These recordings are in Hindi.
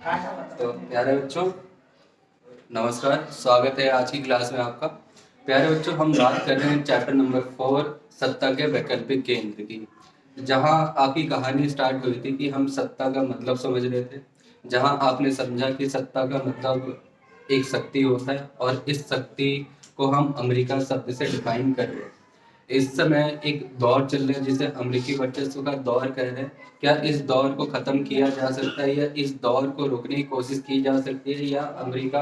तो प्यारे बच्चों, नमस्कार। स्वागत है आज की क्लास में आपका। प्यारे बच्चों, हम बात कर रहे हैं चैप्टर नंबर 4 सत्ता के वैकल्पिक केंद्र की। जहां आपकी कहानी स्टार्ट हुई थी कि हम सत्ता का मतलब समझ रहे थे, जहां आपने समझा कि सत्ता का मतलब एक शक्ति होता है और इस शक्ति को हम अमेरिका शब्द से डिफाइन कर रहे हैं। इस समय एक दौर चल रहा है जिसे अमेरिकी वर्चस्व का दौर कह रहे हैं। क्या इस दौर को खत्म किया जा सकता है या इस दौर को रोकने की कोशिश की जा सकती है, या अमेरिका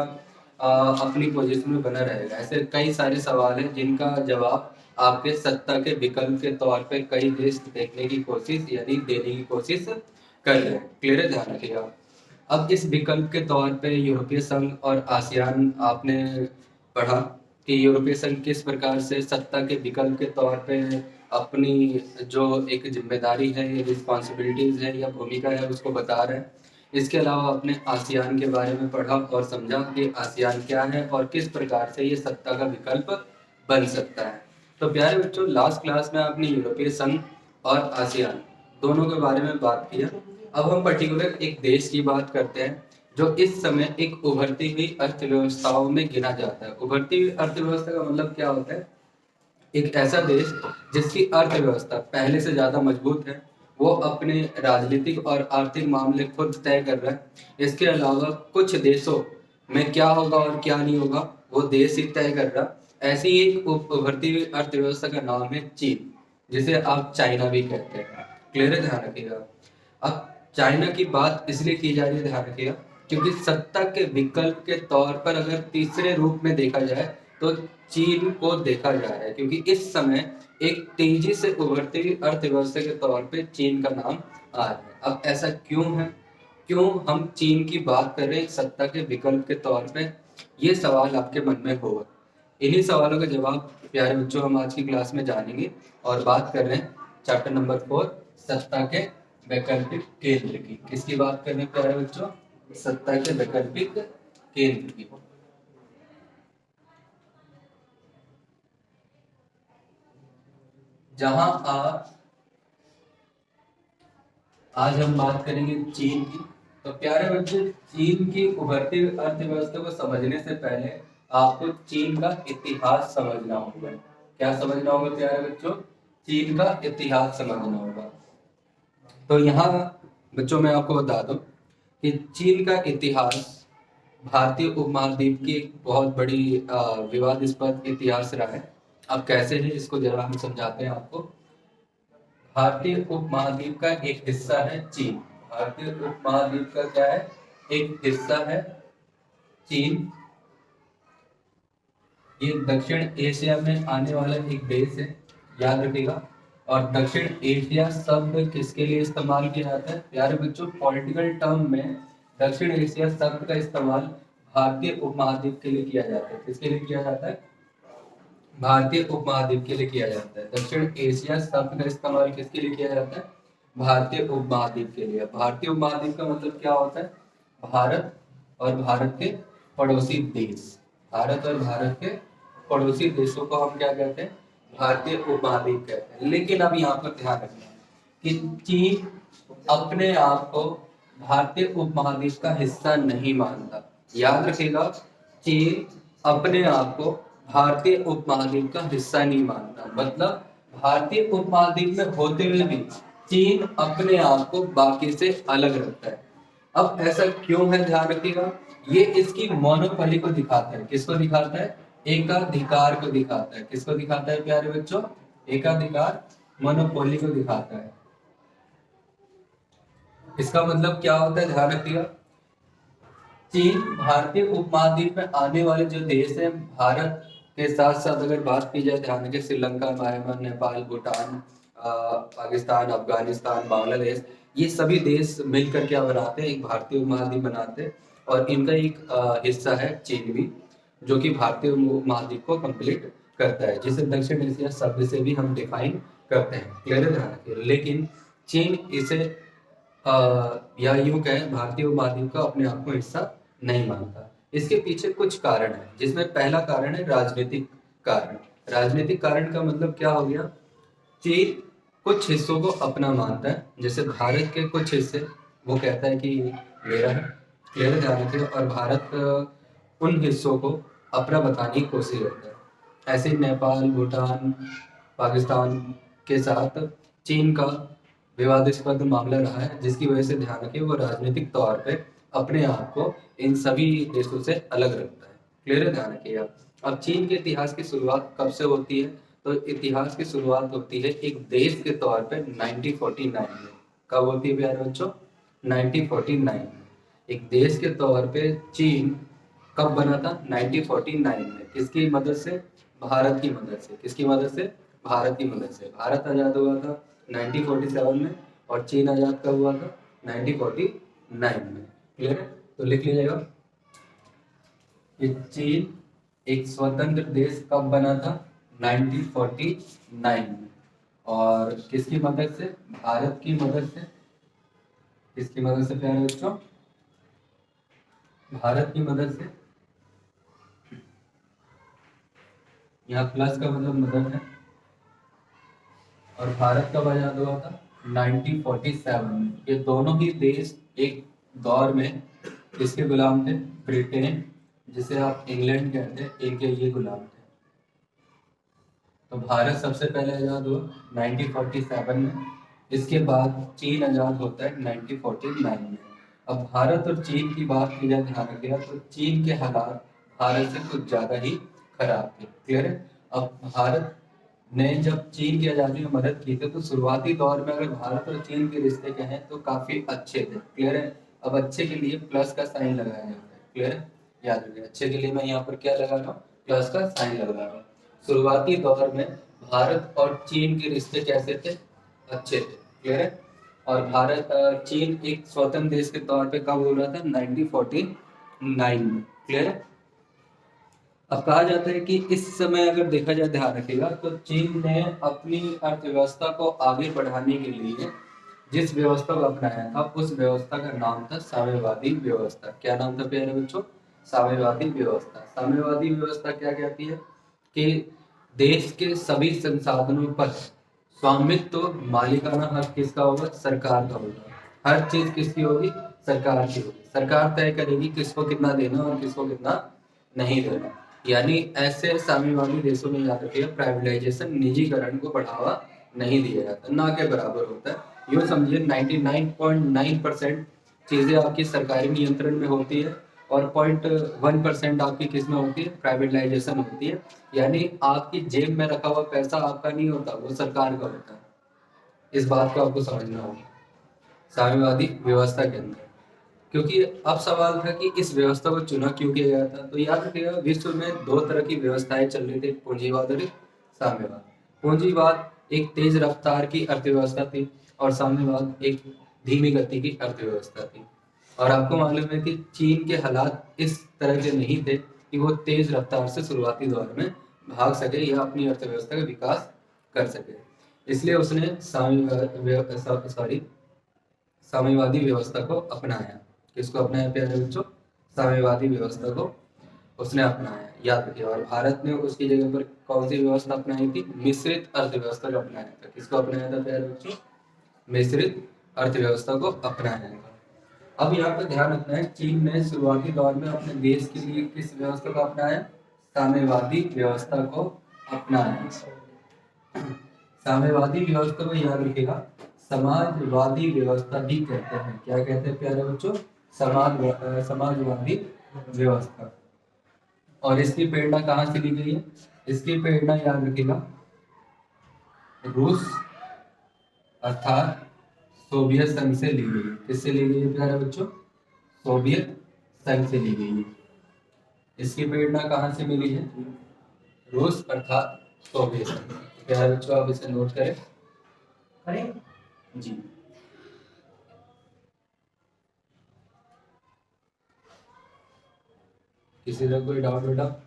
अपनी पोजीशन में बना रहेगा? ऐसे कई सारे सवाल हैं जिनका जवाब आपके सत्ता के विकल्प के तौर पे कई देश देखने की कोशिश यानी देने की कोशिश कर रहे हैं। क्लियर है? ध्यान रखिएगा। अब इस विकल्प के तौर पे यूरोपीय संघ और आसियान आपने पढ़ा कि यूरोपीय संघ किस प्रकार से सत्ता के विकल्प के तौर पे अपनी जो एक जिम्मेदारी है या रिस्पॉन्सिबिलिटीज है या भूमिका है उसको बता रहे हैं। इसके अलावा आपने आसियान के बारे में पढ़ा और समझा कि आसियान क्या है और किस प्रकार से ये सत्ता का विकल्प बन सकता है। तो प्यारे बच्चों, लास्ट क्लास में आपने यूरोपीय संघ और आसियान दोनों के बारे में बात किया। अब हम पर्टिकुलर एक देश की बात करते हैं जो इस समय एक उभरती हुई अर्थव्यवस्थाओं में गिना जाता है। उभरती हुई अर्थव्यवस्था का मतलब क्या होता है? एक ऐसा देश जिसकी अर्थव्यवस्था पहले से ज्यादा मजबूत है, वो अपने राजनीतिक और आर्थिक मामले खुद तय कर रहा है। इसके अलावा कुछ देशों में क्या होगा और क्या नहीं होगा वो देश ही तय कर रहा। ऐसी एक उभरती हुई अर्थव्यवस्था का नाम है चीन, जिसे आप चाइना भी कहते हैं। क्लियर है? ध्यान रखिएगा। अब चाइना की बात इसलिए की जा रही है, ध्यान रखिएगा, क्योंकि सत्ता के विकल्प के तौर पर अगर तीसरे रूप में देखा जाए तो चीन को देखा जा रहा है, क्योंकि इस समय एक तेजी से उभरती हुई अर्थव्यवस्था के तौर पे चीन का नाम आ रहा है। अब ऐसा क्यों है? क्यों हम चीन की बात कर रहे हैं सत्ता के विकल्प के तौर पे? ये सवाल आपके मन में होगा। इन्हीं सवालों का जवाब प्यारे बच्चों हम आज की क्लास में जानेंगे और बात कर रहे हैं चैप्टर नंबर 4 सत्ता के वैकल्पिक केंद्र की। किसकी बात कर रहे हैं प्यारे बच्चों? सत्ता के वैकल्पिक केंद्र की। जहां आज हम बात करेंगे चीन की। तो प्यारे बच्चे, चीन की उभरती हुई अर्थव्यवस्था को समझने से पहले आपको चीन का इतिहास समझना होगा। क्या समझना होगा प्यारे बच्चों? चीन का इतिहास समझना होगा। तो यहाँ बच्चों मैं आपको बता दूं कि चीन का इतिहास भारतीय उपमहाद्वीप की एक बहुत बड़ी विवादास्पद इतिहास रहा है। अब कैसे है इसको जरा हम समझाते हैं आपको। भारतीय उपमहाद्वीप का एक हिस्सा है चीन। भारतीय उपमहाद्वीप का क्या है? एक हिस्सा है चीन। ये दक्षिण एशिया में आने वाला एक देश है, याद रखिएगा। और दक्षिण एशिया शब्द किसके लिए इस्तेमाल किया जाता है प्यारे बच्चों? पॉलिटिकल टर्म में दक्षिण एशिया शब्द का इस्तेमाल भारतीय उपमहाद्वीप के लिए किया जाता है। किसके लिए किया जाता है? भारतीय उपमहाद्वीप के लिए किया जाता है। दक्षिण एशिया शब्द का इस्तेमाल किसके लिए किया जाता है? भारतीय उपमहाद्वीप के लिए। भारतीय उपमहाद्वीप का मतलब क्या होता है? भारत और भारत के पड़ोसी देश। भारत और भारत के पड़ोसी देशों को हम क्या कहते हैं? भारतीय उपमहाद्वीप कहते हैं। लेकिन अब यहाँ पर ध्यान रखना कि चीन अपने आप को भारतीय उपमहाद्वीप का हिस्सा नहीं मानता। याद रखिएगा, चीन अपने आप को भारतीय उपमहाद्वीप का हिस्सा नहीं मानता। मतलब भारतीय उपमहाद्वीप में होते हुए भी चीन अपने आप को बाकी से अलग रखता है। अब ऐसा क्यों है? ध्यान रखिएगा, ये इसकी मोनोपोली को दिखाता है। किसको दिखाता है? एकाधिकार को दिखाता है। किसको दिखाता है प्यारे बच्चों? एकाधिकार, मोनोपोली को दिखाता है। इसका मतलब क्या होता है? ध्यान रखिएगा, चीन भारतीय उपमहाद्वीप में आने वाले जो देश हैं, भारत के साथ साथ अगर बात की जाए, ध्यान रखिए, श्रीलंका, म्यांमार, नेपाल, भूटान, पाकिस्तान, अफगानिस्तान, बांग्लादेश, ये सभी देश मिलकर क्या बनाते हैं? एक भारतीय उपमहाद्वीप बनाते हैं। और इनका एक हिस्सा है चीन भी, जो कि भारतीय उपमहाद्वीप को कंप्लीट करता है, जिसे दक्षिण एशिया शब्द से भी हम डिफाइन करते हैं। क्लियर है? ध्यान रखिए। लेकिन चीन इसे या यूं कहें भारतीय उपमहाद्वीप का अपने आप को हिस्सा नहीं मानता। इसके पीछे कुछ कारण है, जिसमें पहला कारण है राजनीतिक कारण। राजनीतिक कारण का मतलब क्या हो गया? चीन कुछ हिस्सों को अपना मानता है, जैसे भारत के कुछ हिस्से वो कहता है कि मेरा है, क्लियर, ध्यान रखिए। और भारत उन हिस्सों को अपना बताने की कोशिश करता है। ऐसे ही नेपाल, भूटान, पाकिस्तान के साथ चीन का विवादास्पद मामला रहा है, जिसकी वजह से ध्यान रखिए वो राजनीतिक तौर पे अपने आप को इन सभी देशों से अलग रखता है। क्लियर है, ध्यान रखिए आप। अब चीन के इतिहास की शुरुआत कब से होती है? तो इतिहास की शुरुआत होती है एक देश के तौर पे 1949 में। कब होती है प्यारे बच्चों? 1949 में। एक देश के तौर पे चीन कब बना था? 1949 में। किसकी मदद से? भारत की मदद से। किसकी मदद से? भारत की मदद से। भारत आजाद हुआ था 1947 में और चीन आजाद कब हुआ था? 1949 में। क्लियर है? तो लिख लीजिएगा कि चीन एक स्वतंत्र देश कब बना था? 1949 में। और किसकी मदद से? भारत की मदद से। किसकी मदद से प्यारे बच्चों? भारत की मदद से। यहाँ प्लस का मतलब मदद है। और भारत कब आजाद हुआ था? 1947 में। ये दोनों ही देश एक दौर में किसके गुलाम थे? ब्रिटेन, जिसे आप इंग्लैंड कहते हैं, इनके ये गुलाम थे। तो भारत सबसे पहले आजाद हुआ 1947 में। इसके बाद चीन आजाद होता है 1949 में। अब भारत और चीन की बात की जाए, ध्यान रखिएगा, तो चीन के हालात भारत से कुछ ज्यादा ही खराब थे। क्लियर है? अब भारत ने जब चीन की आजादी में मदद की थी, तो शुरुआती दौर में अगर भारत और चीन के रिश्ते कहें तो काफी अच्छे थे। क्लियर है? अब अच्छे के लिए प्लस का साइन लगाया जाता है। क्लियर है? याद रखिए, अच्छे के लिए मैं यहाँ पर क्या लगा रहा हूँ? प्लस का साइन लगा रहा हूँ। शुरुआती दौर में भारत और चीन के रिश्ते कैसे थे? अच्छे थे। क्लियर है? और भारत चीन एक स्वतंत्र देश के तौर पे कब हो रहा था? 1949 में। क्लियर है? अब कहा जाता है कि इस समय अगर देखा जाए, ध्यान रखिएगा, तो चीन ने अपनी अर्थव्यवस्था को आगे बढ़ाने के लिए जिस व्यवस्था को अपनाया था, उस व्यवस्था का नाम था साम्यवादी व्यवस्था। क्या नाम था प्यारे बच्चों? साम्यवादी व्यवस्था। साम्यवादी व्यवस्था क्या कहती है? कि देश के सभी संसाधनों पर स्वामित्व, मालिकाना हक किसका होगा? सरकार का होगा। हर चीज किसकी होगी? सरकार की होगी। सरकार तय करेगी किसको कितना देना और किसको कितना नहीं देना। यानी ऐसे साम्यवादी देशों में याद रखिएगा, प्राइवेटाइजेशन, निजीकरण को बढ़ावा नहीं दिया जाता, ना के बराबर होता है। यूँ समझिए 99.9% चीजें आपकी सरकारी नियंत्रण में होती है और 0.1% आपकी किस में होती है? प्राइवेटाइजेशन होती है। यानी आपकी जेब में रखा हुआ पैसा आपका नहीं होता, वो सरकार का होता है। इस बात को आपको समझना होगा साम्यवादी व्यवस्था के अंदर। क्योंकि अब सवाल था कि इस व्यवस्था को चुना क्यों किया गया था, तो याद रखिएगा विश्व में दो तरह की व्यवस्थाएं चल रही थी, पूंजीवाद और साम्यवाद। पूंजीवाद एक तेज रफ्तार की अर्थव्यवस्था थी और साम्यवाद एक धीमी गति की अर्थव्यवस्था थी। और आपको मालूम है कि चीन के हालात इस तरह के नहीं थे कि वो तेज रफ्तार से शुरुआती दौर में भाग सके या अपनी अर्थव्यवस्था का विकास कर सके। इसलिए उसने साम्यवादी व्यवस्था को अपनाया। किसको अपनाया प्यारे बच्चों? साम्यवादी व्यवस्था को उसने अपनाया। याद रखिए। और भारत ने उसकी जगह पर कौन सी व्यवस्था अपनाई थी? मिश्रित अर्थव्यवस्था को अपनाया था। किसको अपनाया था प्यारे बच्चों? मिश्रित अर्थव्यवस्था को अपनाया था। अब यहाँ पर ध्यान रखना है, चीन ने शुरुआती दौर में अपने देश के लिए किस व्यवस्था को अपनाया? साम्यवादी व्यवस्था को अपनाया। साम्यवादी व्यवस्था को याद रखिएगा समाजवादी व्यवस्था भी कहते हैं। क्या कहते हैं प्यारे बच्चों? समाजवादी व्यवस्था। और इसकी प्रेरणा कहाँ से ली गई है? इसकी प्रेरणा याद रखिएगा रूस अर्थात सोवियत संघ से ली गई है। किससे ली गई है प्यारे बच्चों? सोवियत संघ से ली गई है। इसकी प्रेरणा कहाँ से मिली है? रूस अर्थात सोवियत संघ। प्यारे बच्चों आप इसे नोट करें। करें जी। किसी का कोई डाउट बेटा?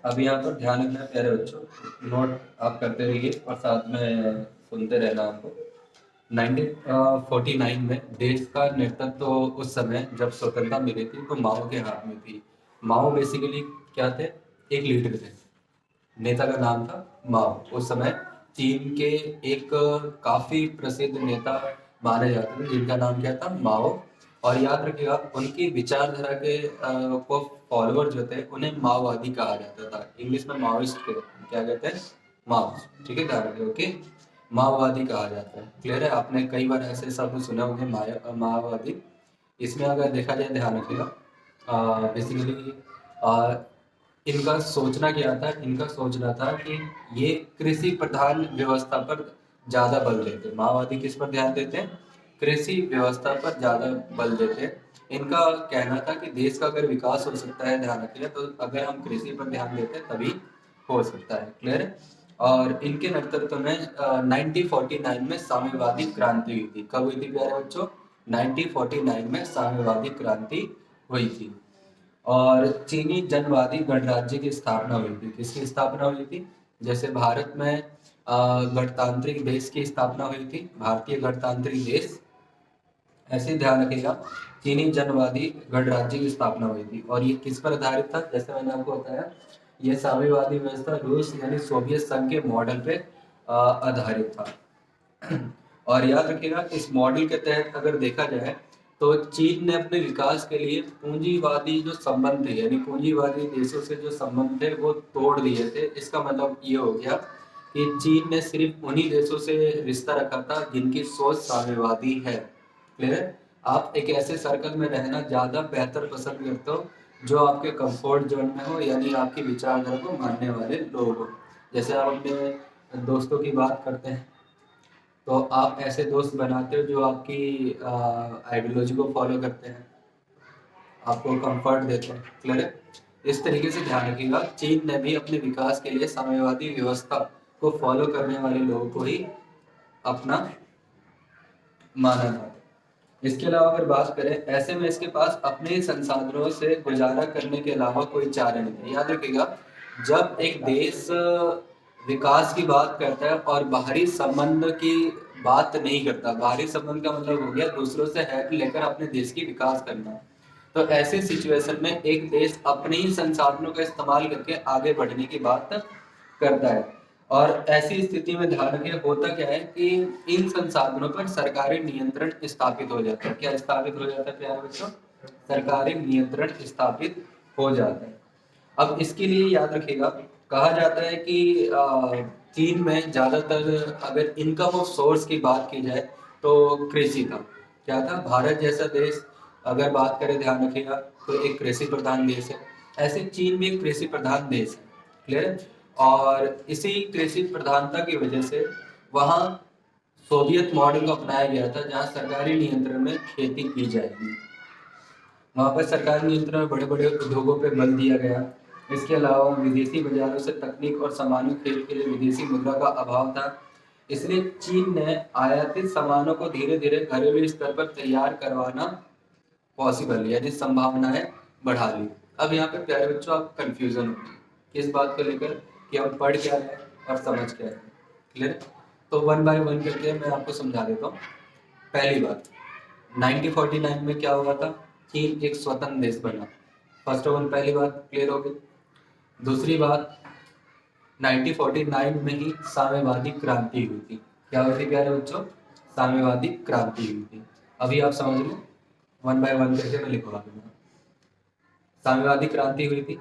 अब यहाँ पर ध्यान रखना है प्यारे बच्चों, नोट आप करते रहिए और साथ में सुनते रहना आपको। 1949 में देश का नेतृत्व तो उस समय जब स्वतंत्रता मिली थी तो माओ के हाथ में थी। माओ बेसिकली क्या थे? एक लीडर थे, नेता का नाम था माओ। उस समय चीन के एक काफी प्रसिद्ध नेता माने जाते थे जिनका नाम क्या था? माओ। और याद रखिएगा उनकी विचारधारा के को फॉलोअर जो थे उन्हें माओवादी कहा जाता था। इंग्लिश में माओइस्ट के क्या कहते हैं? माओ। ठीक है, ध्यान रखिए। ओके, माओवादी कहा जाता है। क्लियर है? आपने कई बार ऐसे शब्द सुने होंगे माओवादी। इसमें अगर देखा जाए, ध्यान रखिएगा, बेसिकली इनका सोचना क्या था? इनका सोचना था कि ये कृषि प्रधान व्यवस्था पर ज्यादा बल देते। माओवादी किस पर ध्यान देते हैं? कृषि व्यवस्था पर ज्यादा बल देते हैं। इनका कहना था कि देश का अगर विकास हो सकता है, ध्यान रखिए, तो अगर हम कृषि पर ध्यान देते हैं तभी हो सकता है। क्लियर है? और इनके नेतृत्व में 1949 में साम्यवादी क्रांति हुई थी। कब हुई थी प्यारे बच्चों? 1949 में साम्यवादी क्रांति हुई थी। और चीनी जनवादी गणराज्य की स्थापना हुई थी। किसकी स्थापना हुई थी? जैसे भारत में गणतांत्रिक देश की स्थापना हुई थी, भारतीय गणतांत्रिक देश, ऐसे ध्यान रखिएगा चीनी जनवादी गणराज्य की स्थापना हुई थी। और ये किस पर आधारित था? जैसे मैंने आपको बताया, ये साम्यवादी व्यवस्था रूस यानी सोवियत संघ के मॉडल पे आधारित था। और याद रखिएगा इस मॉडल के तहत अगर देखा जाए तो चीन ने अपने विकास के लिए पूंजीवादी जो संबंध थे, यानी पूंजीवादी देशों से जो संबंध थे वो तोड़ दिए थे। इसका मतलब ये हो गया कि चीन ने सिर्फ उन्हीं देशों से रिश्ता रखा था जिनकी सोच साम्यवादी है। क्लियर है? आप एक ऐसे सर्कल में रहना ज्यादा बेहतर पसंद करते हो जो आपके कंफर्ट जोन में हो, यानी आपकी विचारधारा को मानने वाले लोग हो। जैसे आप अपने दोस्तों की बात करते हैं तो आप ऐसे दोस्त बनाते हो जो आपकी आइडियोलॉजी को फॉलो करते हैं, आपको कंफर्ट देते हैं। क्लियर है? इस तरीके से ध्यान रखिएगा चीन ने भी अपने विकास के लिए साम्यवादी व्यवस्था को फॉलो करने वाले लोगों को ही अपना माना था। इसके अलावा अगर बात करें, ऐसे में इसके पास अपने संसाधनों से गुजारा करने के अलावा कोई चारा नहीं है। याद रखिएगा जब एक देश विकास की बात करता है और बाहरी संबंध की बात नहीं करता, बाहरी संबंध का मतलब हो गया दूसरों से हेल्प लेकर अपने देश की विकास करना, तो ऐसे सिचुएशन में एक देश अपने ही संसाधनों का इस्तेमाल करके आगे बढ़ने की बात करता है। और ऐसी स्थिति में ध्यान रखिए होता क्या है कि इन संसाधनों पर सरकारी नियंत्रण स्थापित हो जाता है। क्या स्थापित हो जाता है प्यारे बच्चों? सरकारी नियंत्रण स्थापित हो जाता है। अब इसके लिए याद रखिएगा कहा जाता है कि चीन में ज्यादातर अगर इनकम ऑफ सोर्स की बात की जाए तो कृषि था। क्या था? भारत जैसा देश अगर बात करें, ध्यान रखिएगा, तो एक कृषि प्रधान देश है। ऐसे चीन भी एक कृषि प्रधान देश है। क्लियर है? और इसी कृषि प्रधानता की वजह से वहाँ सोवियत मॉडल को अपनाया गया था जहाँ सरकारी नियंत्रण में खेती की जाएगी। वहाँ पर सरकारी नियंत्रण में बड़े बड़े उद्योगों पर बल दिया गया। इसके अलावा विदेशी बाजारों से तकनीक और सामानों खरीद के लिए विदेशी मुद्रा का अभाव था। इसलिए चीन ने आयातित सामानों को धीरे धीरे घरेलू स्तर पर तैयार करवाना पॉसिबल, यानी संभावनाएं बढ़ा ली। अब यहाँ पे प्यारे बच्चों आप कंफ्यूजन होगी किस बात को लेकर कि हम पढ़ क्या है और समझ क्या है। क्लियर? तो वन बाय वन करके मैं आपको समझा देता हूँ। पहली बात, 1949 में क्या हुआ था? चीन एक स्वतंत्र देश बना। फर्स्ट ऑफ ऑल पहली बात क्लियर हो गई। दूसरी बात, 1949 में ही साम्यवादी क्रांति हुई थी। क्या हुई थी प्यारे बच्चों? साम्यवादी क्रांति हुई थी। अभी आप समझ लो, वन बाय वन करके मैं लिखवा दूंगा। साम्यवादी क्रांति हुई थी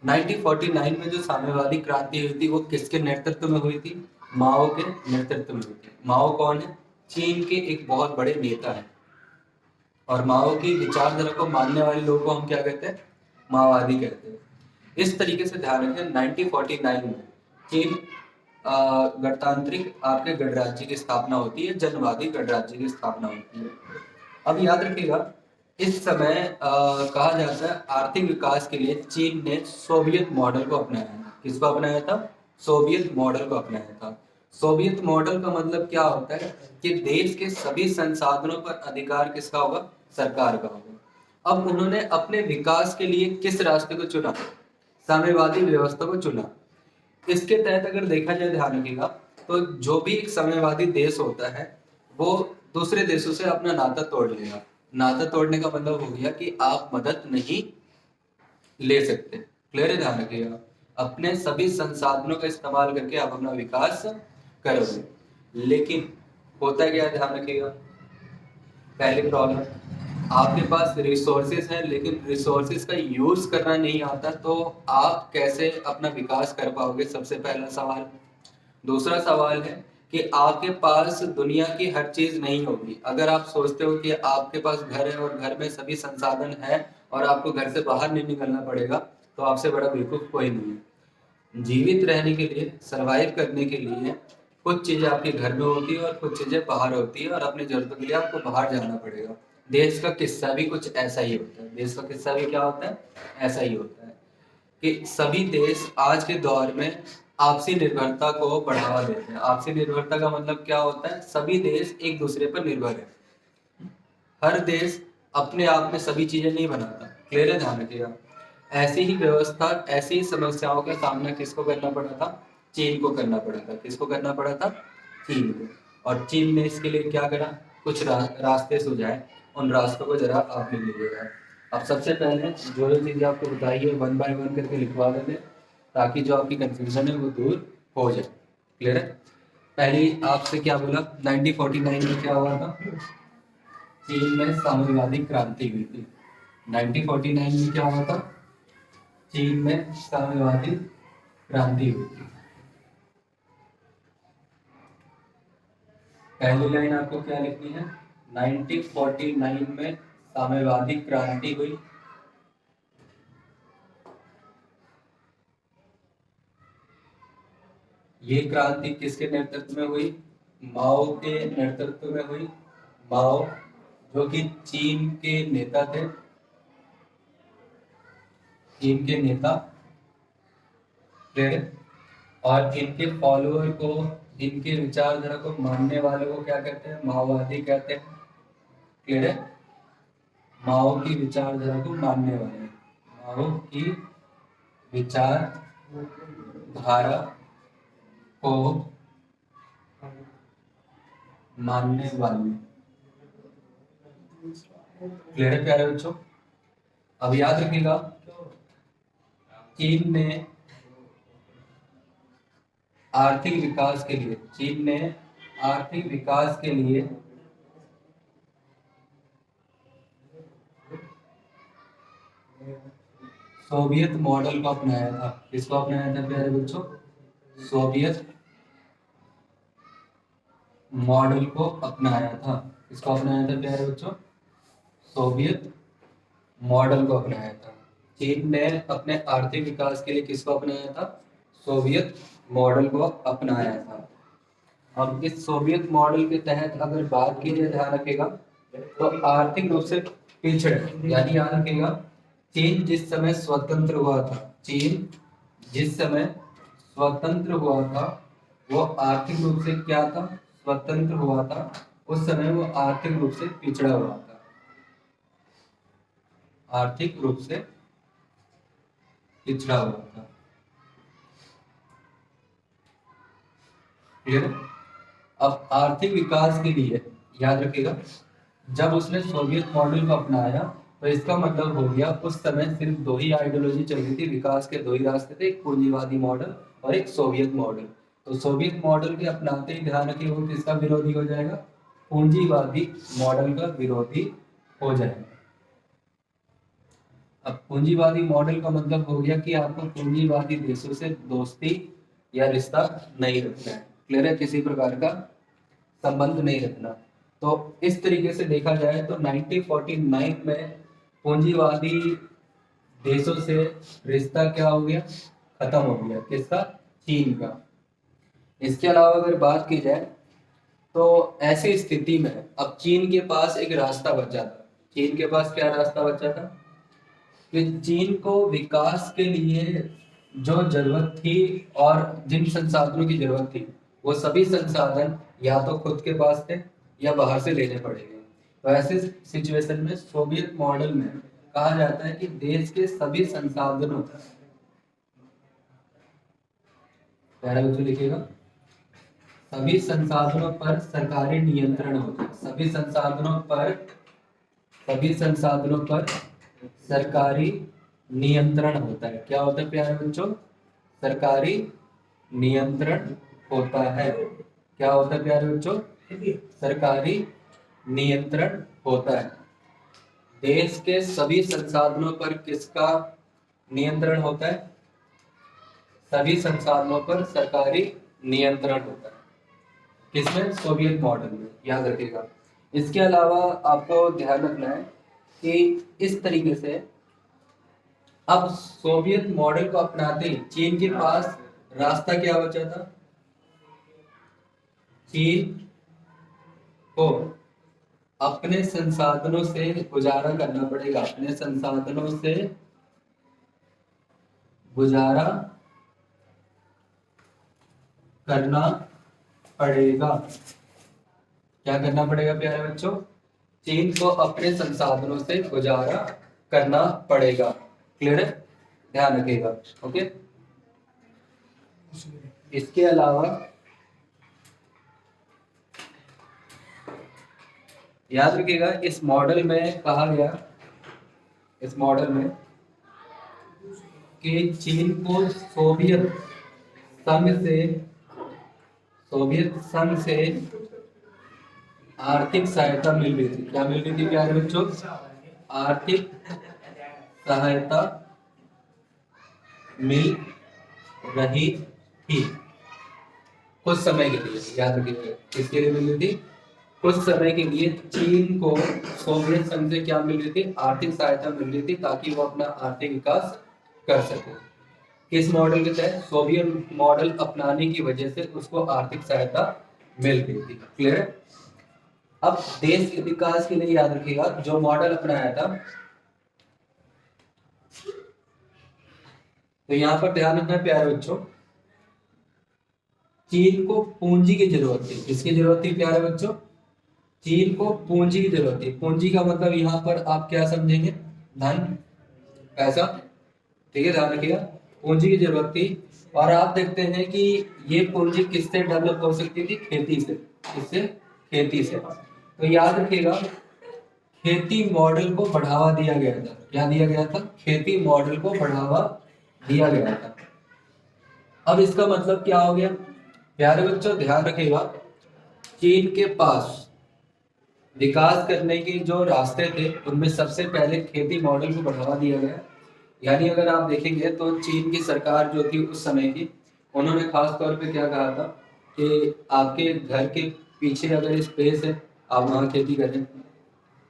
1949 में। जो साम्यवादी क्रांति हुई थी वो किसके नेतृत्व में हुई थी? माओ के नेतृत्व में हुई थी। माओ कौन है? चीन के एक बहुत बड़े नेता है। और माओ की विचारधारा को मानने वाले लोगों को हम क्या कहते हैं? माओवादी कहते हैं। इस तरीके से ध्यान रखें 1949 में चीन गणतांत्रिक आपके गणराज्य की स्थापना होती है, जनवादी गणराज्य की स्थापना होती है। अब याद रखिएगा इस समय कहा जाता है आर्थिक विकास के लिए चीन ने सोवियत मॉडल को अपनाया था। किसको अपनाया था? सोवियत मॉडल को अपनाया था। सोवियत मॉडल का मतलब क्या होता है कि देश के सभी संसाधनों पर अधिकार किसका होगा? सरकार का होगा। अब उन्होंने अपने विकास के लिए किस रास्ते को चुना? साम्यवादी व्यवस्था को चुना। इसके तहत अगर देखा जाए, ध्यान रखिएगा, तो जो भी एक साम्यवादी देश होता है वो दूसरे देशों से अपना नाता तोड़ लेगा। नाता तोड़ने का मतलब हो गया कि आप मदद नहीं ले सकते। क्लियर है? ध्यान रखिएगा, अपने सभी संसाधनों का इस्तेमाल करके आप अपना विकास करोगे। लेकिन होता क्या है, ध्यान रखिएगा, पहली प्रॉब्लम, आपके पास रिसोर्सेज है लेकिन रिसोर्सेज का यूज करना नहीं आता, तो आप कैसे अपना विकास कर पाओगे? सबसे पहला सवाल। दूसरा सवाल है कि आपके पास दुनिया की हर चीज नहीं होगी। अगर आप सोचते हो कि आपके पास घर है और घर में सभी संसाधन है और आपको घर से बाहर नहीं निकलना पड़ेगा, तो आपसे बड़ा बेवकूफ कोई नहीं है। जीवित रहने के लिए, सरवाइव करने के लिए कुछ चीजें आपके घर में होती है और कुछ चीजें बाहर होती है, और अपनी जरूरतों के लिए आपको बाहर जाना पड़ेगा। देश का किस्सा भी कुछ ऐसा ही होता है। देश का किस्सा भी क्या होता है? ऐसा ही होता है कि सभी देश आज के दौर में आपसी निर्भरता को बढ़ावा देते हैं। आपसी निर्भरता का मतलब क्या होता है? सभी देश एक दूसरे पर निर्भर है। हर देश अपने आप में सभी चीजें नहीं बनाता। क्लियर है? ध्यान रखिएगा। ऐसी ही व्यवस्था, ऐसी ही समस्याओं का सामना किसको करना पड़ा था? चीन को करना पड़ा था। किसको करना पड़ा था? चीन को। और चीन ने इसके लिए क्या करा? कुछ रास्ते सुझाए। उन रास्तों को जरा आप लिख लीजिएगा। अब सबसे पहले जो जो चीजें आपको बताइए वन बाय वन करके लिखवा देते, ताकि जो आपकी कंफ्यूजन है वो दूर हो जाए। क्लियर है? पहली आपसे क्या बोला, 1949 में क्या हुआ था? चीन में साम्यवादी क्रांति हुई थी। 1949 में क्या हुआ था? चीन में साम्यवादी क्रांति हुई थी। पहली लाइन आपको क्या लिखनी है? 1949 में साम्यवादी क्रांति हुई। ये क्रांति किसके नेतृत्व में हुई? माओ के नेतृत्व में हुई। माओ जो कि चीन के नेता थे, चीन के नेता। और इनके फॉलोअर को, इनके विचारधारा को मानने वालों को क्या कहते हैं? माओवादी कहते हैं। क्लियर है? माओ की विचारधारा को मानने वाले, माओ की विचारधारा को मानने वाले। क्लियर है प्यारे बच्चों? अब याद रखिएगा, चीन ने आर्थिक विकास के लिए, चीन ने आर्थिक विकास के लिए सोवियत मॉडल को अपनाया था। किसको अपनाया था प्यारे बच्चों? सोवियत मॉडल को अपनाया था। किसको अपनाया था प्यारे बच्चों? सोवियत मॉडल को अपनाया था। चीन ने अपने आर्थिक विकास के लिए किसको अपनाया था? सोवियत मॉडल को अपनाया था। अब इस सोवियत मॉडल के तहत अगर बात की जाए, ध्यान रखिएगा, तो आर्थिक रूप से पिछड़े, यानी याद रखिएगा, चीन जिस समय स्वतंत्र हुआ था, चीन जिस समय स्वतंत्र हुआ था, वो आर्थिक रूप से क्या था? स्वतंत्र हुआ था। उस समय वो आर्थिक रूप से पिछड़ा हुआ था। आर्थिक रूप से पिछड़ा हुआ था। क्लियर? अब आर्थिक विकास के लिए याद रखिएगा, जब उसने सोवियत मॉडल को अपनाया, तो इसका मतलब हो गया उस समय सिर्फ दो ही आइडियोलॉजी चल रही थी, विकास के दो ही रास्ते थे, एक पूंजीवादी मॉडल और एक सोवियत मॉडल। तो सोवियत मॉडल के अपनाते ही ध्यान रखिए वो किसका विरोधी हो जाएगा? पूंजीवादी मॉडल का विरोधी हो जाएगा। अब पूंजीवादी मॉडल का मतलब हो गया कि आपको पूंजीवादी देशों से दोस्ती या रिश्ता नहीं रखना है। क्लियर है? किसी प्रकार का संबंध नहीं रखना। तो इस तरीके से देखा जाए तो 1949 में पूंजीवादी देशों से रिश्ता क्या हो गया? खत्म हो गया। किसका? चीन का। इसके अलावा अगर बात की जाए तो ऐसी स्थिति में अब चीन के पास एक रास्ता बचा था। चीन के पास क्या रास्ता बचा था? कि चीन को विकास के लिए जो जरूरत थी और जिन संसाधनों की जरूरत थी, वो सभी संसाधन या तो खुद के पास थे या बाहर से लेने पड़ेंगे। तो ऐसे सिचुएशन में सोवियत मॉडल में कहा जाता है कि देश के सभी संसाधनों, पहला बच्चों लिखिएगा, सभी संसाधनों पर सरकारी नियंत्रण होता है। सभी संसाधनों पर सरकारी नियंत्रण होता है। क्या होता है प्यारे बच्चों? सरकारी नियंत्रण होता है। क्या होता है प्यारे बच्चों? सरकारी नियंत्रण होता है। देश के सभी संसाधनों पर किसका नियंत्रण होता है? सभी संसाधनों पर सरकारी नियंत्रण होता है। किसमें? सोवियत मॉडल में, याद रखिएगा। इसके अलावा आपको ध्यान रखना है कि इस तरीके से अब सोवियत मॉडल को अपनाते ही चीन के पास रास्ता क्या बचा था? चीन को अपने संसाधनों से गुजारा करना पड़ेगा, अपने संसाधनों से गुजारा करना पड़ेगा। क्या करना पड़ेगा प्यारे बच्चों? चीन को अपने संसाधनों से गुजारा करना पड़ेगा। क्लियर है? ध्यान रखिएगा। ओके, इसके अलावा याद रखिएगा, इस मॉडल में कहा गया, इस मॉडल में कि चीन को सोवियत संघ से आर्थिक सहायता मिल रही थी। क्या मिल रही थी प्यारे बच्चों? आर्थिक सहायता मिल रही थी कुछ समय के लिए। याद रखिएगा, किसके लिए मिल रही थी? कुछ समय के लिए चीन को सोवियत संघ से क्या मिल रही थी? आर्थिक सहायता मिल रही थी, ताकि वो अपना आर्थिक विकास कर सके। किस मॉडल के तहत? सोवियत मॉडल अपनाने की वजह से उसको आर्थिक सहायता मिल रही थी। क्लियर है? अब देश के विकास के लिए याद रखिएगा, जो मॉडल अपनाया था, तो यहां पर ध्यान रखना है प्यारे बच्चों, चीन को पूंजी की जरूरत थी। किसकी जरूरत थी प्यारे बच्चों? चीन को पूंजी की जरूरत थी। पूंजी का मतलब यहाँ पर आप क्या समझेंगे? धन, पैसा। ठीक है, ध्यान रखिएगा, पूंजी की जरूरत थी। और आप देखते हैं कि ये पूंजी किससे डेवलप हो सकती थी? खेती से। किससे? खेती से। तो याद रखिएगा, खेती मॉडल को बढ़ावा दिया गया था। क्या दिया गया था? खेती मॉडल को बढ़ावा दिया गया था। अब इसका मतलब क्या हो गया प्यारे बच्चों? ध्यान रखिएगा, चीन के पास विकास करने के जो रास्ते थे, उनमें सबसे पहले खेती मॉडल को बढ़ावा दिया गया। यानी अगर आप देखेंगे तो चीन की सरकार जो थी उस समय की, उन्होंने खास तौर पे क्या कहा था कि आपके घर के पीछे अगर स्पेस है, आप वहाँ खेती करें।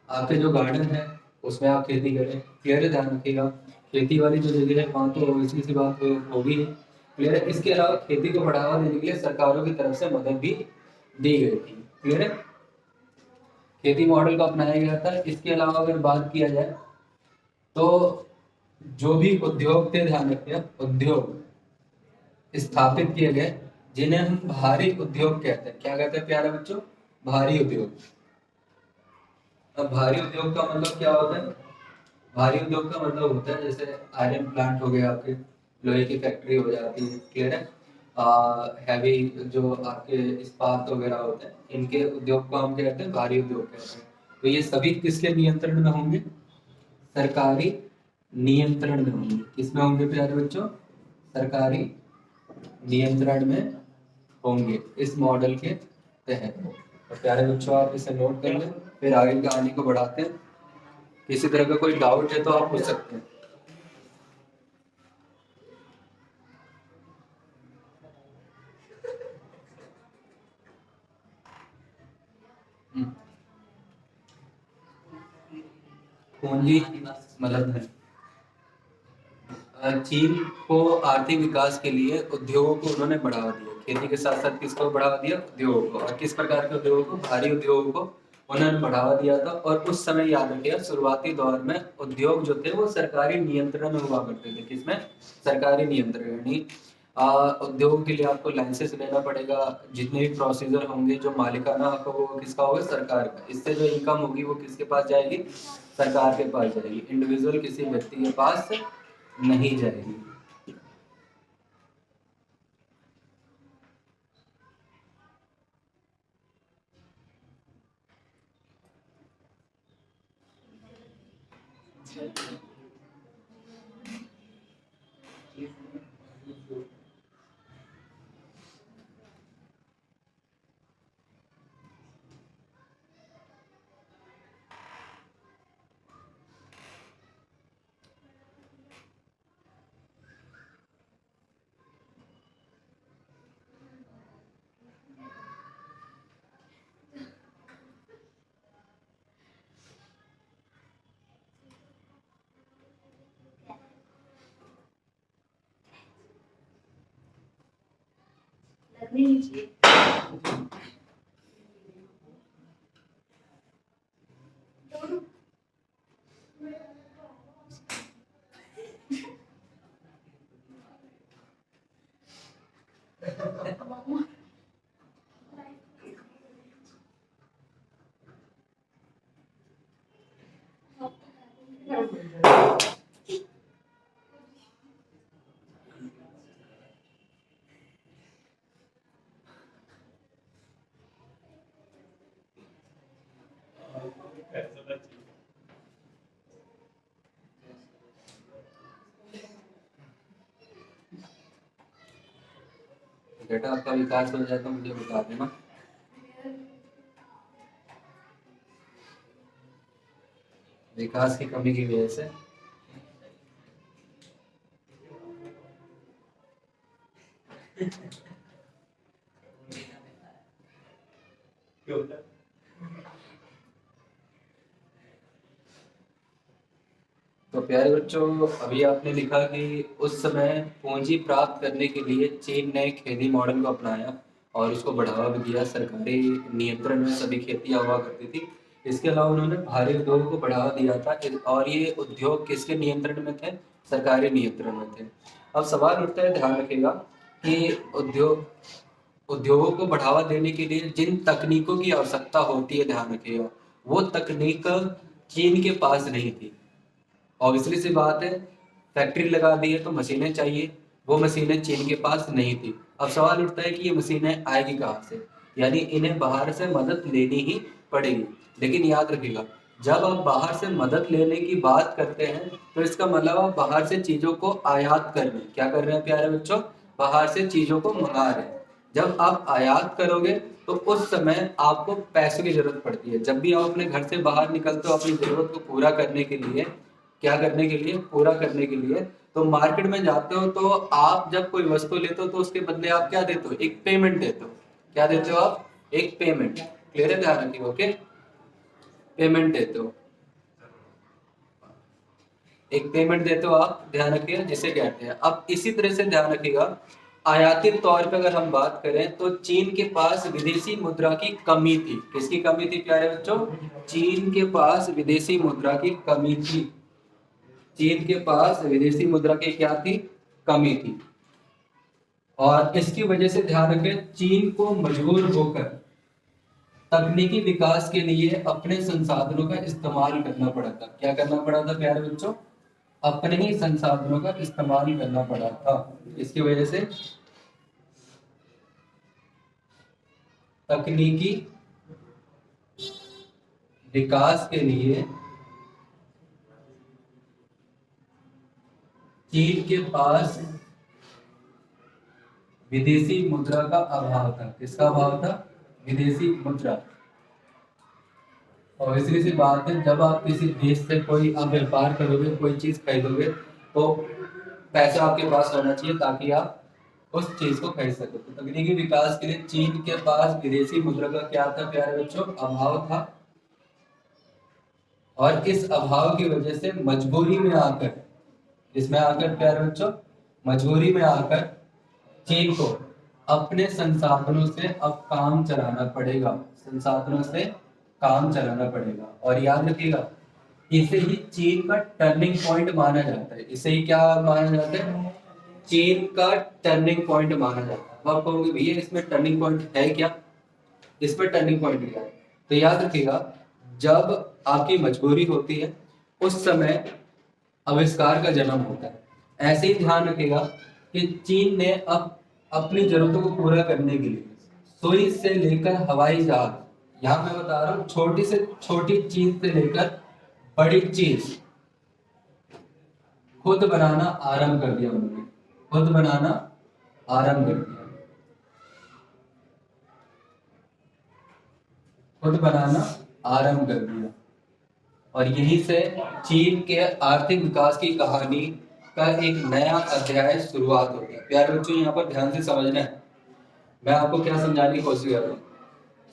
आपके जो गार्डन है उसमें आप खेती करें। क्लियर है? ध्यान रखिएगा, खेती वाली जो जगह है वहाँ तो ऑब्वियसली सी बात होगी। क्लियर है? इसके अलावा खेती को बढ़ावा देने के लिए सरकारों की तरफ से मदद भी दी गई थी। क्लियर है? खेती मॉडल को अपनाया गया था। इसके अलावा अगर बात किया जाए तो जो भी उद्योग थे, ध्यान रखिए, उद्योग स्थापित किए गए, जिन्हें हम भारी उद्योग कहते हैं। क्या कहते हैं प्यारे बच्चों? भारी उद्योग। अब भारी उद्योग का मतलब क्या होता है? भारी उद्योग का मतलब होता है जैसे आयरन प्लांट हो गया, आपके लोहे की फैक्ट्री हो जाती है। क्लियर है? हैवी जो आपके इस्पात वगैरह होते हैं, इनके उद्योग को हम क्या कहते हैं? भारी उद्योग कहते हैं। तो ये सभी किसके नियंत्रण में होंगे? सरकारी नियंत्रण में होंगे। किसमें होंगे प्यारे बच्चों? सरकारी नियंत्रण में होंगे इस मॉडल के तहत। तो प्यारे बच्चों, आप इसे नोट कर लें, फिर आगे कहानी को बढ़ाते हैं। किसी तरह का कोई डाउट है तो आप पूछ सकते हैं। पूंजी मतलब है, चीन को आर्थिक विकास के लिए उद्योगों को उन्होंने बढ़ावा दिया। खेती के साथ साथ किसको बढ़ावा दिया? उद्योगों को। और किस प्रकार के उद्योगों को? भारी उद्योगों को उन्होंने बढ़ावा दिया था। और उस समय याद रखिएगा, शुरुआती दौर में उद्योग जो थे वो सरकारी नियंत्रण में हुआ करते थे। किसमें? सरकारी नियंत्रण। यानी उद्योग के लिए आपको लाइसेंस लेना पड़ेगा। जितने भी प्रोसीजर होंगे, जो मालिकाना हक होगा वो किसका होगा? सरकार का। इससे जो इनकम होगी वो किसके पास जाएगी? सरकार के पास जाएगी, इंडिविजुअल किसी व्यक्ति के पास नहीं जाएगी। बेटा आपका विकास हो जाए तो मुझे बता देना। विकास की कमी की वजह से तो प्यारे बच्चों, अभी आपने लिखा कि उस समय पूंजी प्राप्त करने के लिए चीन ने खेती मॉडल को अपनाया और उसको बढ़ावा भी दिया। सरकारी नियंत्रण में सभी खेतियां हुआ करती थी। इसके अलावा उन्होंने भारी उद्योग को बढ़ावा दिया था और ये उद्योग किसके नियंत्रण में थे? सरकारी नियंत्रण में थे। अब सवाल उठता है, ध्यान रखिएगा कि उद्योगों को बढ़ावा देने के लिए जिन तकनीकों की आवश्यकता होती है, ध्यान रखिएगा, वो तकनीक चीन के पास नहीं थी। ऑब्वियसली सी बात है, फैक्ट्री लगा दी है तो मशीनें चाहिए, वो मशीनें चीन के पास नहीं थी। अब सवाल उठता है कि ये मशीनें आएगी कहाँ से? यानी इन्हें बाहर से मदद लेनी ही पड़ेगी। लेकिन याद रखिएगा, जब आप बाहर से मदद लेने की बात करते हैं तो इसका मतलब आप बाहर से चीजों को आयात कर रहे हैं। क्या कर रहे हैं प्यारे बच्चों? बाहर से चीजों को मंगा रहे हैं। जब आप आयात करोगे तो उस समय आपको पैसों की जरूरत पड़ती है। जब भी आप अपने घर से बाहर निकलते हो अपनी जरूरत को पूरा करने के लिए, क्या करने के लिए? पूरा करने के लिए, तो मार्केट में जाते हो तो आप जब कोई वस्तु लेते हो तो उसके बदले आप क्या देते हो? एक पेमेंट देते हो। क्या देते हो आप? एक पेमेंट। क्लियर है? ध्यान रखिए। ओके, पेमेंट देते हो, एक पेमेंट देते हो आप, ध्यान रखिए, जिसे कहते हैं। अब इसी तरह से ध्यान रखिएगा, आयाती तौर पे अगर हम बात करें तो चीन के पास विदेशी मुद्रा की कमी थी। किसकी कमी थी प्यारे बच्चों? चीन के पास विदेशी मुद्रा की कमी थी। चीन के पास विदेशी मुद्रा की क्या थी? कमी थी। और इसकी वजह से ध्यान रखें, चीन को मजबूर होकर तकनीकी विकास के लिए अपने संसाधनों का इस्तेमाल करना पड़ा था। क्या करना पड़ा था प्यारे बच्चों? अपने ही संसाधनों का इस्तेमाल करना पड़ा था। इसकी वजह से तकनीकी विकास के लिए चीन के पास विदेशी मुद्रा का अभाव था। किसका अभाव था? विदेशी मुद्रा। और इसलिए सी बात है, जब आप किसी देश से कोई आप व्यापार करोगे, कोई चीज खरीदोगे, तो पैसा आपके पास होना चाहिए ताकि आप उस चीज को खरीद सको। तो तकनीकी विकास के लिए चीन के पास विदेशी मुद्रा का क्या था प्यारे बच्चों? अभाव था। और इस अभाव की वजह से मजबूरी में आकर, इसमें आकर प्यारे बच्चों, मजबूरी में आकर चीन को अपने संसाधनों से अब काम चलाना पड़ेगा। संसाधनों से काम चलाना पड़ेगा। और याद रखिएगा, इसे ही चीन का टर्निंग पॉइंट माना जाता है। इसे ही क्या माना जाता है? चीन का टर्निंग पॉइंट माना जाता है। अब आप कहोगे भैया इसमें टर्निंग पॉइंट है क्या, इसमें टर्निंग पॉइंट क्या है? तो याद रखिएगा, जब आपकी मजबूरी होती है उस समय आविष्कार का जन्म होता है। ऐसे ही ध्यान रखिएगा कि चीन ने अब अपनी जरूरतों को पूरा करने के लिए सुई से लेकर हवाई जहाज, यहाँ मैं बता रहा हूँ छोटी से छोटी चीज से लेकर बड़ी चीज खुद बनाना आरंभ कर दिया उन्होंने, खुद बनाना आरंभ कर दिया, खुद बनाना आरंभ कर दिया। और यहीं से चीन के आर्थिक विकास की कहानी का एक नया अध्याय शुरुआत हो गया। प्यारे बच्चों, यहाँ पर ध्यान से समझना है, मैं आपको क्या समझाने की कोशिश कर रहा हूँ।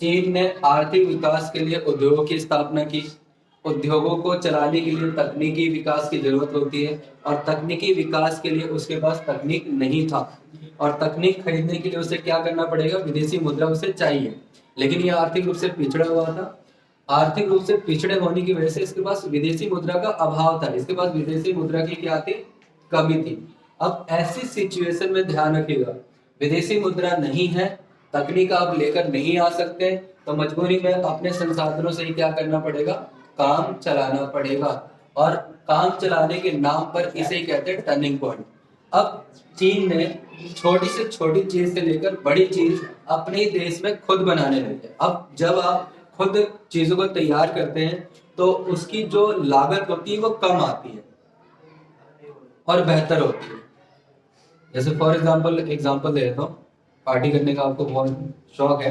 चीन ने आर्थिक विकास के लिए उद्योगों की स्थापना की। उद्योगों को चलाने के लिए तकनीकी विकास की जरूरत होती है, और तकनीकी विकास के लिए उसके पास तकनीक नहीं था, और तकनीक खरीदने के लिए उसे क्या करना पड़ेगा, विदेशी मुद्रा उसे चाहिए। लेकिन यह आर्थिक रूप से पिछड़ा हुआ था। आर्थिक रूप से पिछड़े होने की वजह से इसके पास विदेशी मुद्रा का अभाव था, इसके पास विदेशी मुद्रा की क्या थी, कमी थी। अब ऐसी सिचुएशन में ध्यान रखिएगा, विदेशी मुद्रा नहीं है, तकनीक आप लेकर नहीं आ सकते, तो मजबूरी में अपने संसाधनों से ही क्या करना पड़ेगा, काम चलाना पड़ेगा। और काम चलाने के नाम पर इसे ही कहते हैं टर्निंग पॉइंट। अब चीन ने छोटी से छोटी चीज से लेकर बड़ी चीज अपने ही देश में खुद बनाने लगे। अब जब आप खुद चीजों को तैयार करते हैं तो उसकी जो लागत होती है वो कम आती है और बेहतर होती है। जैसे फॉर एग्जाम्पल दे देता हूँ, पार्टी करने का आपको बहुत शौक है,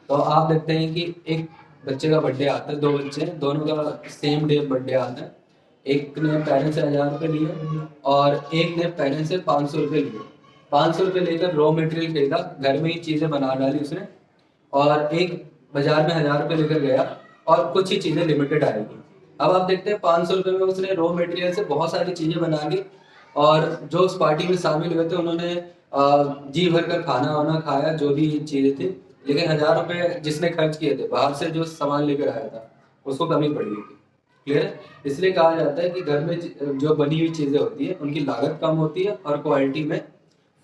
तो आप देखते हैं कि एक बच्चे का बर्थडे आता है, दो बच्चे हैं, दोनों का सेम डे बर्थडे आता है। एक ने पेरेंट्स से 1000 रुपये लिए और एक ने पेरेंट्स से 500 रुपये लिए। 500 रुपये लेकर रॉ मटेरियल खरीदा, घर में ही चीज़ें बना डाली उसने, और एक बाजार में 1000 रुपये लेकर गया और कुछ ही चीज़ें लिमिटेड आएगी। अब आप देखते हैं 500 रुपये में उसने रॉ मटेरियल से बहुत सारी चीज़ें बना ली, और जो उस पार्टी में शामिल हुए थे उन्होंने जी भर कर खाना वाना खाया, जो भी चीज़ें थी। लेकिन 1000 रुपये जिसने खर्च किए थे, बाहर से जो सामान लेकर आया था उसको कमी पड़ गई थी। क्लियर है? इसलिए कहा जाता है कि घर में जो बनी हुई चीज़ें होती है उनकी लागत कम होती है और क्वालिटी में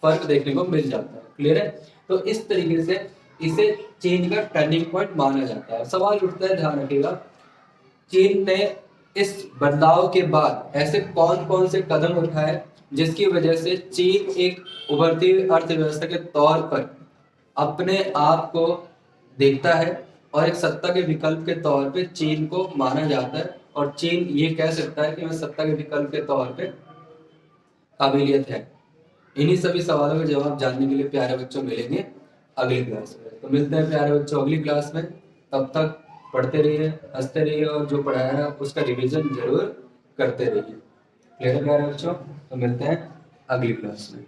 फर्क देखने को मिल जाता है। क्लियर है? तो इस तरीके से इसे चीन का टर्निंग पॉइंट माना जाता है। सवाल उठता है, ध्यान रखिएगा, चीन ने इस बदलाव के बाद ऐसे कौन कौन से कदम उठाए जिसकी वजह से चीन एक उभरती हुई अर्थव्यवस्था के तौर पर अपने आप को देखता है, और एक सत्ता के विकल्प के तौर पे चीन को माना जाता है, और चीन ये कह सकता है कि मैं सत्ता के विकल्प के तौर पे काबिलियत है। इन्हीं सभी सवालों के जवाब जानने के लिए प्यारे बच्चों मिलेंगे अगली क्लास में। तो मिलते हैं प्यारे बच्चों अगली क्लास में। तब तक पढ़ते रहिए, हंसते रहिए, और जो पढ़ाया है उसका रिवीजन जरूर करते रहिए। क्लियर है प्यारे बच्चों? तो मिलते हैं अगली क्लास में।